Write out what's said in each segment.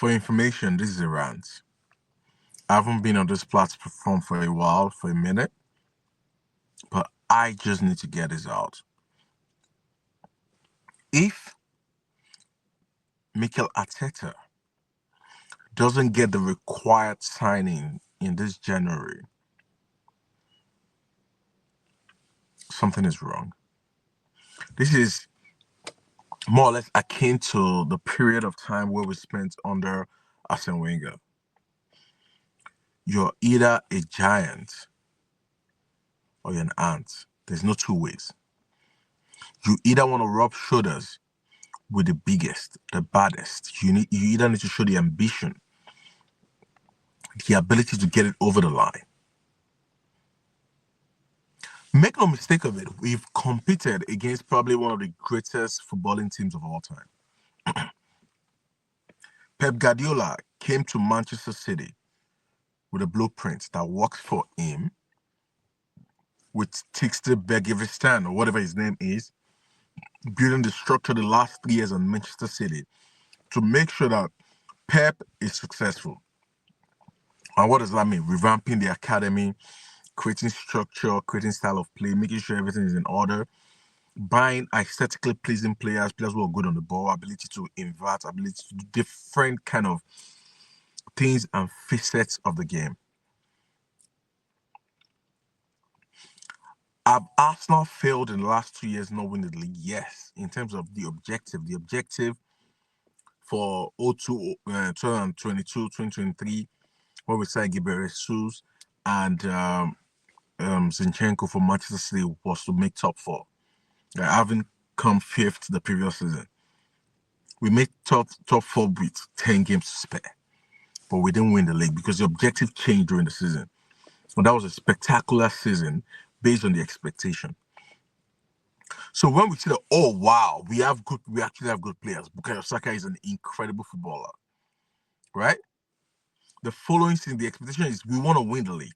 For information, this is a rant. I haven't been on this platform for a while, for a minute, but I just need to get this out. If Mikel Arteta doesn't get the required signing in this January, something is wrong. This is more or less akin to the period of time where we spent under Arsene Wenger. You're either a giant or you're an ant. There's no two ways. You either want to rub shoulders with the biggest, the baddest. You either need to show the ambition, the ability to get it over the line. Make no mistake of it, we've competed against probably one of the greatest footballing teams of all time. Pep Guardiola came to Manchester City with a blueprint that works for him, with Tixter Begiristan, or whatever his name is, building the structure the last 3 years on Manchester City to make sure that Pep is successful. And what does that mean? Revamping the academy, creating structure, creating style of play, making sure everything is in order, buying aesthetically pleasing players, players who are good on the ball, ability to invert, ability to do different kind of things and facets of the game. Have Arsenal failed in the last 2 years not winning the league? Yes, in terms of the objective. The objective for 2022, 2023, where we signed Gabriel Jesus and Zinchenko for Manchester City, was to make top four. Having come fifth the previous season. We made top four with 10 games to spare, but we didn't win the league because the objective changed during the season. And that was a spectacular season based on the expectation. So when we see that, oh wow, we actually have good players. Bukayo Saka is an incredible footballer, right? The following season, the expectation is we want to win the league.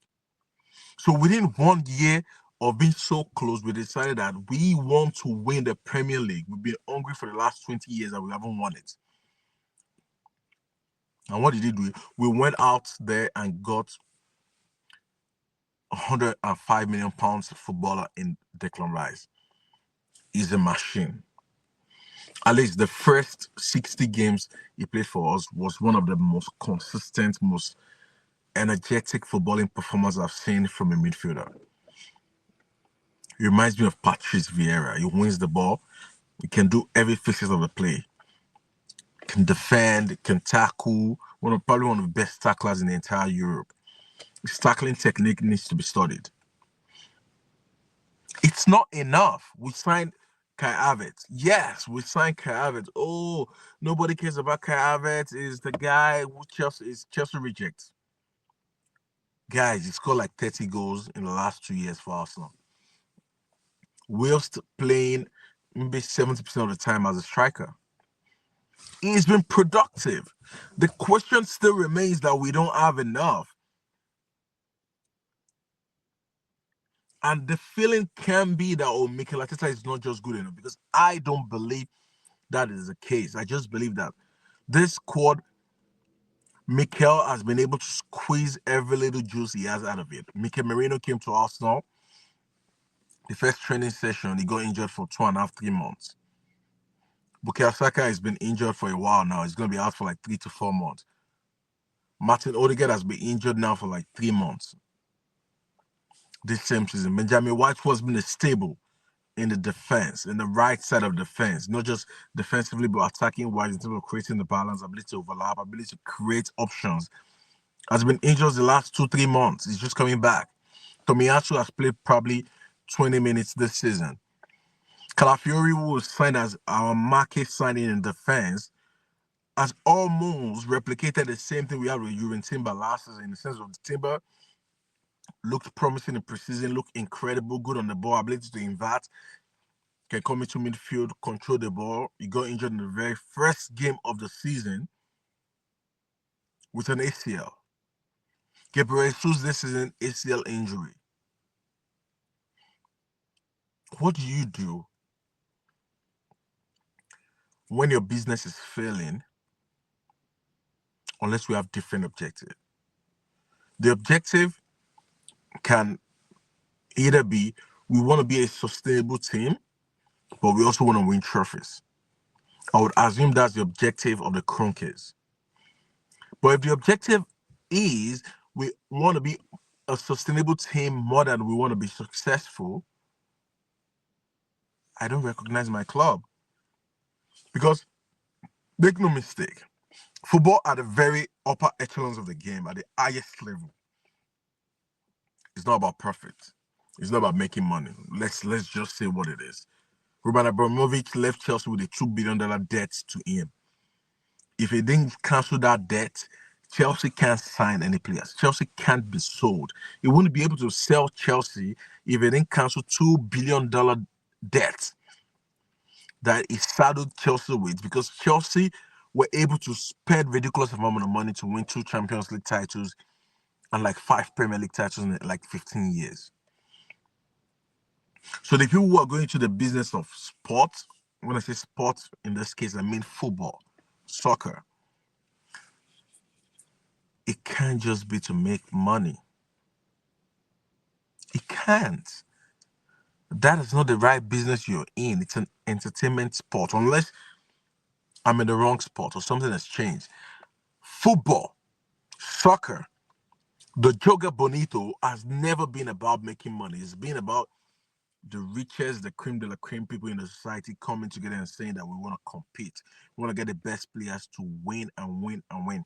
So within 1 year of being so close, we decided that we want to win the Premier League. We've been hungry for the last 20 years and we haven't won it. And what did he do? We went out there and got £105 million footballer in Declan Rice. He's a machine. At least the first 60 games he played for us was one of the most consistent, most energetic footballing performers I've seen from a midfielder. He reminds me of Patrice Vieira. He wins the ball. He can do every facet of the play. Can defend, can tackle. Probably one of the best tacklers in the entire Europe. His tackling technique needs to be studied. It's not enough. We signed Kai Havertz. Yes, we signed Kai Havertz. Oh, nobody cares about Kai Havertz. Is the guy who Chelsea rejects. Guys, he scored like 30 goals in the last 2 years for Arsenal. Whilst playing maybe 70% of the time as a striker. He's been productive. The question still remains that we don't have enough. And the feeling can be that, oh, Mikel Arteta is not just good enough, because I don't believe that is the case. I just believe that this squad, Mikel has been able to squeeze every little juice he has out of it. Mikel Merino came to Arsenal. The first training session, he got injured for 2.5, 3 months. Bukayo Saka has been injured for a while now. He's going to be out for like 3 to 4 months. Martin Odegaard has been injured now for like 3 months. This same season, Benjamin White has been stable in the defense, in the right side of defense, not just defensively, but attacking wise in terms of creating the balance, ability to overlap, ability to create options. Has been injured the last 2, 3 months. He's just coming back. Tomiyasu has played probably 20 minutes this season. Calafiori, who was signed as our market signing in defense, has almost replicated the same thing we had with Jurgen Timber last season, in the sense of the Timber looked promising in preseason, looked incredible, good on the ball, ability to invert, can come into midfield, control the ball. He got injured in the very first game of the season with an ACL. Gabriel Jesus this season, ACL injury. What do you do when your business is failing unless we have different objective. The objective can either be we want to be a sustainable team, but we also want to win trophies. I would assume that's the objective of the Kroenkes. But if the objective is we want to be a sustainable team more than we want to be successful, I don't recognize my club. Because make no mistake, football at the very upper echelons of the game, at the highest level, it's not about profit. It's not about making money. Let's just say what it is. Roman Abramovich left Chelsea with a $2 billion debt to him. If he didn't cancel that debt, Chelsea can't sign any players. Chelsea can't be sold. He wouldn't be able to sell Chelsea if he didn't cancel $2 billion debt that he saddled Chelsea with, because Chelsea were able to spend ridiculous amount of money to win 2 Champions League titles and like 5 Premier League titles in like 15 years. So the people who are going to the business of sports, when I say sports in this case, I mean football, soccer, it can't just be to make money. It can't. That is not the right business you're in. It's an entertainment sport, unless I'm in the wrong sport or something has changed. Football, soccer, the Joga Bonito has never been about making money. It's been about the richest, the cream de la cream people in the society coming together and saying that we want to compete. We want to get the best players to win and win and win.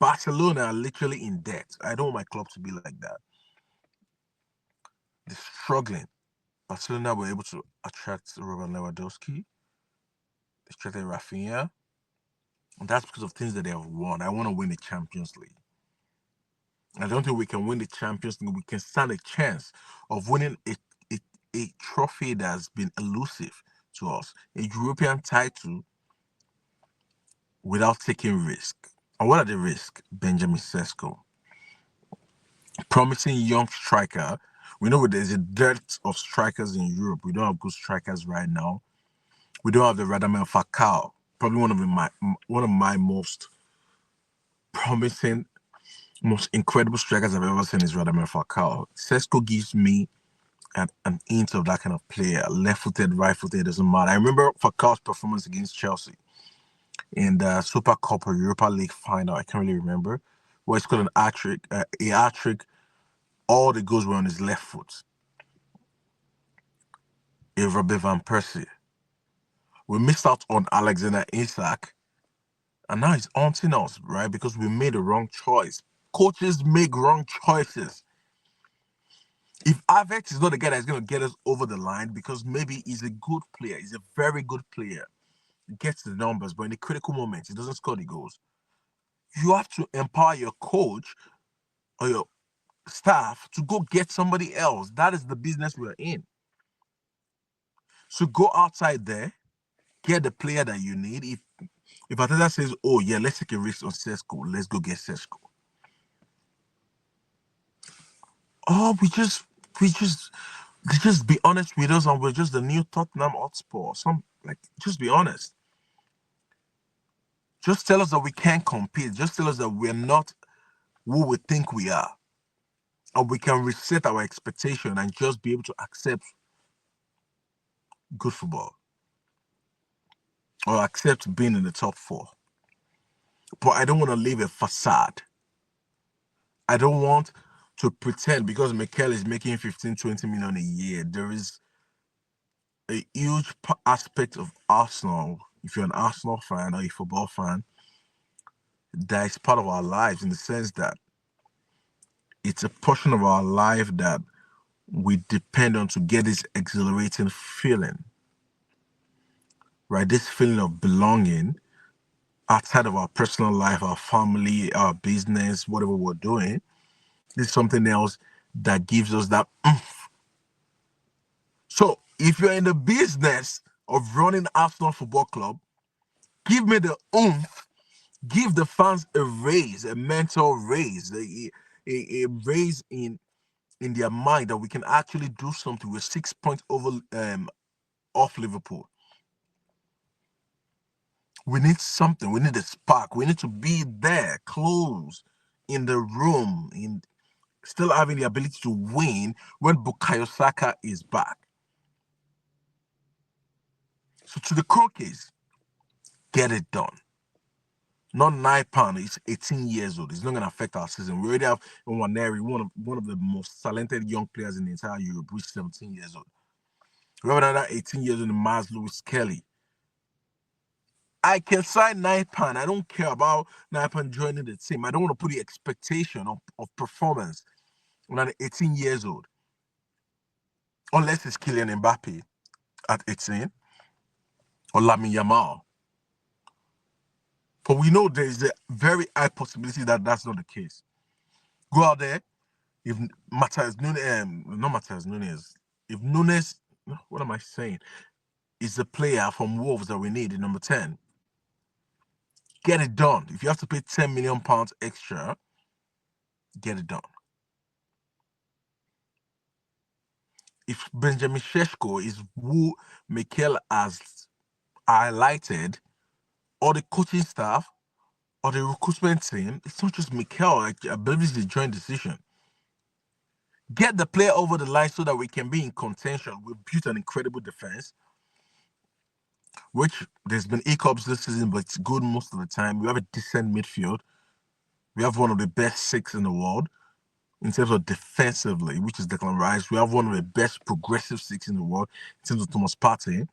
Barcelona are literally in debt. I don't want my club to be like that. They're struggling. Barcelona were able to attract Robert Lewandowski. They attracted Rafinha. And that's because of things that they have won. I want to win the Champions League. I don't think we can win the Champions League. We can stand a chance of winning a, a trophy that's been elusive to us, a European title, without taking risk. And what are the risks? Benjamin Sesko, promising young striker. We know there's a dearth of strikers in Europe. We don't have good strikers right now. We don't have the Radamel Falcao, probably one of my most promising, most incredible strikers I've ever seen is Radamel Falcao. Sesko gives me an hint of that kind of player, left-footed, right-footed, doesn't matter. I remember Falcao's performance against Chelsea in the Super Cup or Europa League final. I can't really remember. Where he scored a hat trick. All the goals were on his left foot. A Robin van Persie. We missed out on Alexander Isak, and now he's haunting us, right? Because we made the wrong choice. Coaches make wrong choices. If Avex is not the guy that's going to get us over the line, because maybe he's a good player, he's a very good player, he gets the numbers, but in the critical moments, he doesn't score the goals. You have to empower your coach or your staff to go get somebody else. That is the business we're in. So go outside there, get the player that you need. If Ateta says, "Oh yeah, let's take a risk on Sesko, let's go get Sesko." Oh, we just be honest with us, and we're just the new Tottenham Hotspur. Just be honest. Just tell us that we can't compete. Just tell us that we're not who we think we are, and we can reset our expectation and just be able to accept good football or accept being in the top four. But I don't want to leave a facade. I don't want to pretend because Mikel is making 15, 20 million a year. There is a huge aspect of Arsenal, if you're an Arsenal fan or a football fan, that is part of our lives in the sense that it's a portion of our life that we depend on to get this exhilarating feeling, right? This feeling of belonging outside of our personal life, our family, our business, whatever we're doing. This is something else that gives us that oomph. So if you're in the business of running Arsenal Football Club, give me the oomph. Give the fans a raise, a mental raise, a raise in their mind that we can actually do something. We're 6 points over off Liverpool. We need something. We need a spark. We need to be there, close in the room, in still having the ability to win when Bukayo Saka is back. So to the Kroenke, get it done. Not £9. He's 18 years old. It's not going to affect our season. We already have Nwaneri, one of the most talented young players in the entire Europe, who's 17 years old. We have another 18 years old in Miles Lewis Kelly. I can sign £9. I don't care about £9 joining the team. I don't want to put the expectation of performance when I'm 18 years old. Unless it's Kylian Mbappe at 18 or Lamine Yamal. But we know there is a very high possibility that that's not the case. Go out there. If Matheus Nunes, not Matheus Nunes, if Nunes, what am I saying, is the player from Wolves that we need in number 10, get it done. If you have to pay £10 million extra, get it done. If Benjamin Šeško is who Mikel has highlighted, or the coaching staff, or the recruitment team, it's not just Mikel. I believe it's a joint decision. Get the player over the line so that we can be in contention. We've built an incredible defense, which there's been hiccups this season, but it's good most of the time. We have a decent midfield. We have one of the best six in the world in terms of defensively, which is Declan Rice. We have one of the best progressive six in the world in terms of Thomas Partey.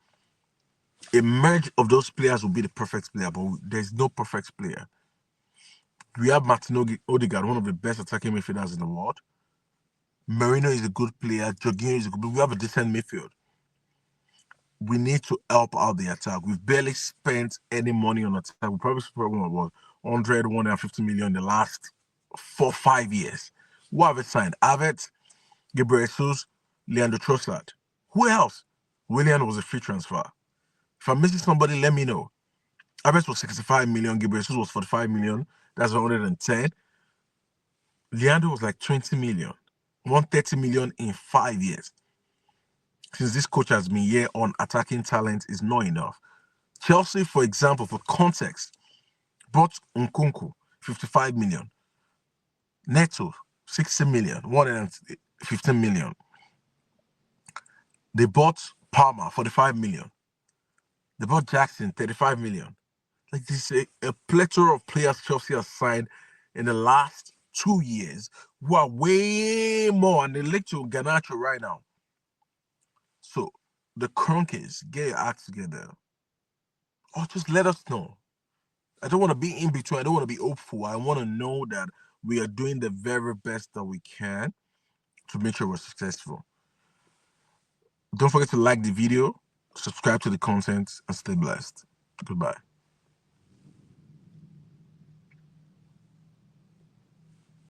A merge of those players will be the perfect player, but there's no perfect player. We have Martin Odegaard, one of the best attacking midfielders in the world. Merino is a good player. Jorginho is a good player. We have a decent midfield. We need to help out the attack. We've barely spent any money on attack. We probably spent about 150 million in the last 4-5 years. Who have it signed? Havertz, Gabriel Jesus, Leandro Trossard. Who else? Willian was a free transfer. If I'm missing somebody, let me know. Havertz was 65 million. Gabriel Jesus was 45 million. That's 110. Leandro was like 20 million. 130 million in 5 years. Since this coach has been here on attacking talent is not enough. Chelsea, for example, for context, bought Nkunku, 55 million. Neto, 60 million, 115 million. They bought Palmer, 45 million. They bought Jackson, 35 million. Like this is a plethora of players Chelsea has signed in the last 2 years who are way more, and they linked to Garnacho right now. So the Kroenkes, get your act together. Or just let us know. I don't want to be in between. I don't want to be hopeful. I want to know that we are doing the very best that we can to make sure we're successful. Don't forget to like the video, subscribe to the content, and stay blessed. Goodbye.